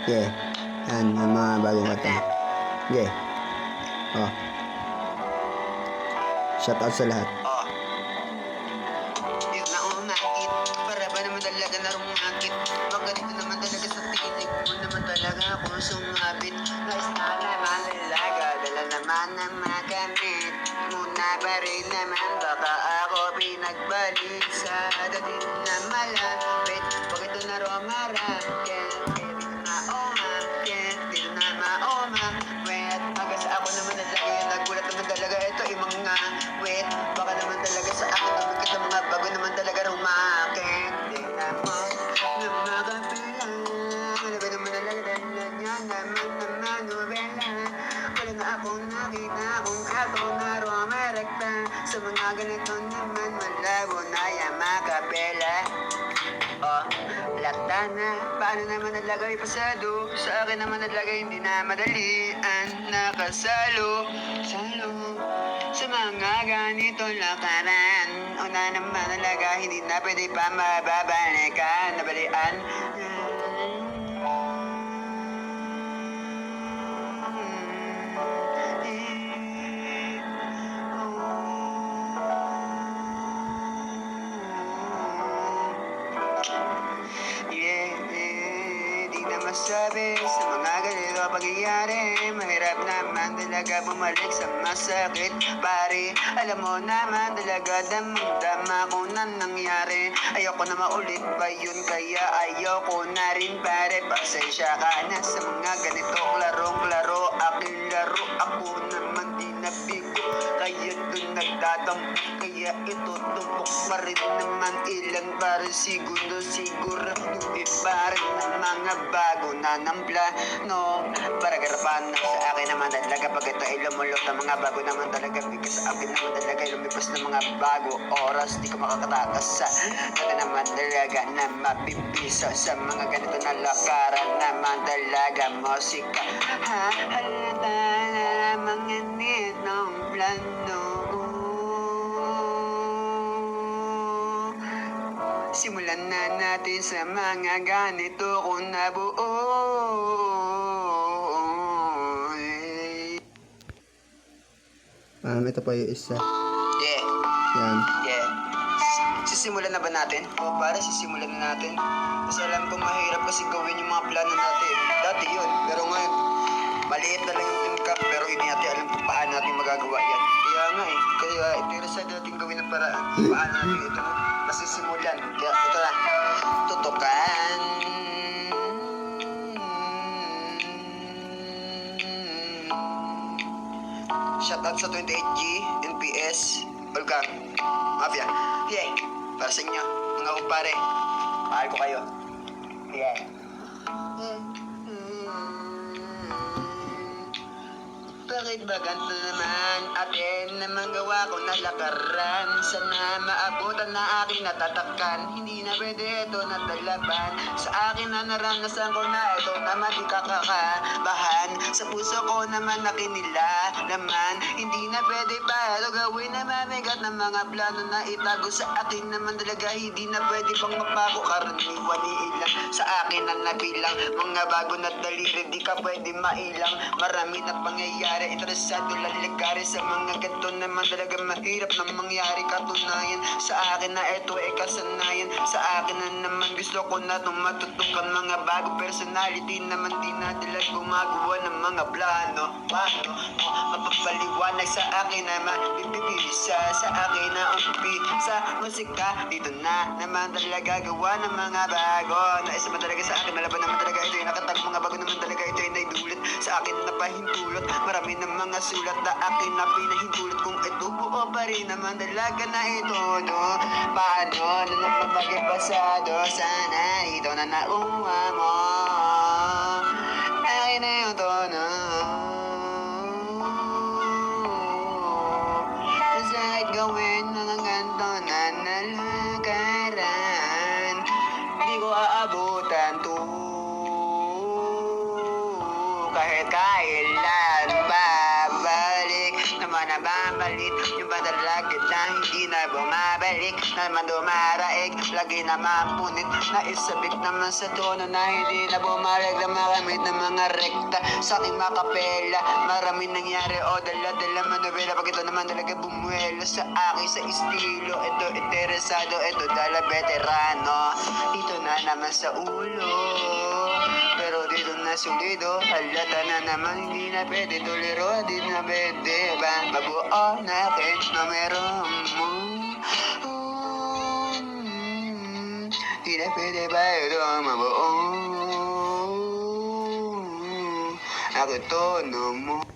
Yeah. Yan, yung mga bagong kanta. Yeah. Oh. Shout out sa lahat. Oh. Yun na umakit. Para ba naman talaga na rumakit? Maganito naman talaga sa tinig mo naman talaga kung sumabit. Nais na naman talaga. Dala naman na magamit. Muna pa rin naman baka ako pinagbalik sa dating na malapit. Pag ito na rumarakit. Dito na umakit. Dito na maumakit. Hanggang sa ako naman talaga yung nagulat naman talaga. Ito ay mga wait. Baka naman talaga sa akin naman kita mga bago naman talaga rumakit. Tingnan mo na makapila. Ano ba naman talaga niya naman nobela. Wala na akong nakita kung ako na rumarekta. Sa mga ganito naman malabo na yung makapela. Oh, lata na. Paano naman nalagay pasado? Sa akin naman nalagay hindi na madalian. Nakasalo, salo. Sa mga ganito lakaran. Una naman nalaga, hindi na pwede pa mababalikan. Nabalian. Di na masabi sa mga ganito pagyayari. Mahirap naman talaga bumalik sa masakit, pare. Alam mo naman talaga damang-dama ko na nangyari. Ayoko na maulit pa yun, kaya ayoko na rin, pare. Pasensya ka na sa mga ganito klarong-klaro. Aking laro, ako naman di nabigo. Kaya doon nagtatampo, kaya ito tumpok pa rin naman ilang para segundo. Siguro iba rin ng mga bago na ng plano. Para garapan na sa akin naman talaga. Pag ito ay lumulot ng mga bago naman talaga. Because sa akin naman talaga lumipas ng mga bago oras. Di ko makakatakas sa akin naman talaga na mapipisa sa mga ganito na lakaran naman talaga. Musika halata na mga nitong plano. Simulan na natin sa mga ganito kung nabuo. Ito pa yung isa. Yeah, Yan. yeah. Sisimulan na ba natin? O para sisimulan na natin. Kasi alam kong mahirap kasi gawin yung mga plano natin. Dati yun, pero ngayon, maliit na lang yung income pero hindi natin alam kung paano natin magagawa yan. Kaya nga eh, kaya ito yung resign natin gawin ng paraan. Paano natin ito masisimulan. Kaya ito na, tutukan. Shoutout sa 28G, NPS, Volcan, Mafia. Yeah, para sa inyo, mga kumpare. Mahal ko kayo. Yeah. Bakit ba ganito naman atin na magawa ko na lakaran? Sana maabutan na aking natatakan. Hindi na pwede ito natalaban. Sa akin na naranasan ko na ito naman di kakakabahan. Sa puso ko naman naman. Hindi na pwede pa ito gawin na mamigat ng mga plano na itago. Sa akin naman talaga hindi na pwede pang mapako. Karaniwan ilang sa akin na nabilang. Mga bago na daliri di ka pwede mailang. Marami na pangyayari. Interesado lalagari sa mga ganito naman talaga mahirap na mangyari. Katunayan sa akin na ito ay kasanayan. Sa akin na naman gusto ko na itong matutukan. Mga bago personality naman di na nila gumagawa ng mga plano. Paano mapapaliwanag sa akin naman bibibisa sa akin na sa musika. Dito na naman talaga gawa ng mga bago. Naisa man talaga sa akin malaban naman talaga ito yung nakatag. Mga bago naman talaga ito yung naidulot sa akin na pahintulot. Marami ng mga sulat na akin na pinahintulot. Kung ito buo pa rin naman talaga na ito paano na napapagay pasado. Sana ito na nauwa mo. Akin na yung tono. Kahit gawin mga ganito na nalakaran, di ko aabutan to. Kahit kailan babalik naman na babalit yung badala bakit na hindi na bumabalik? Naman dumaraig, lagi naman punit. Naisabik naman sa tono na hindi na bumalik na makamit ng mga rekta. Sa aking makapela, maraming nangyari o dala-dala manobela. Pag ito naman talaga bumuelo sa akin sa estilo. Ito interesado, ito dala veterano. Dito na naman sa ulo, pero dito na sulido. Halata na naman, hindi na pwede tuliro, di na pwede ba mabuo na akin na meron mo. Di na pwede ba ito mabuo? Ako tono mo.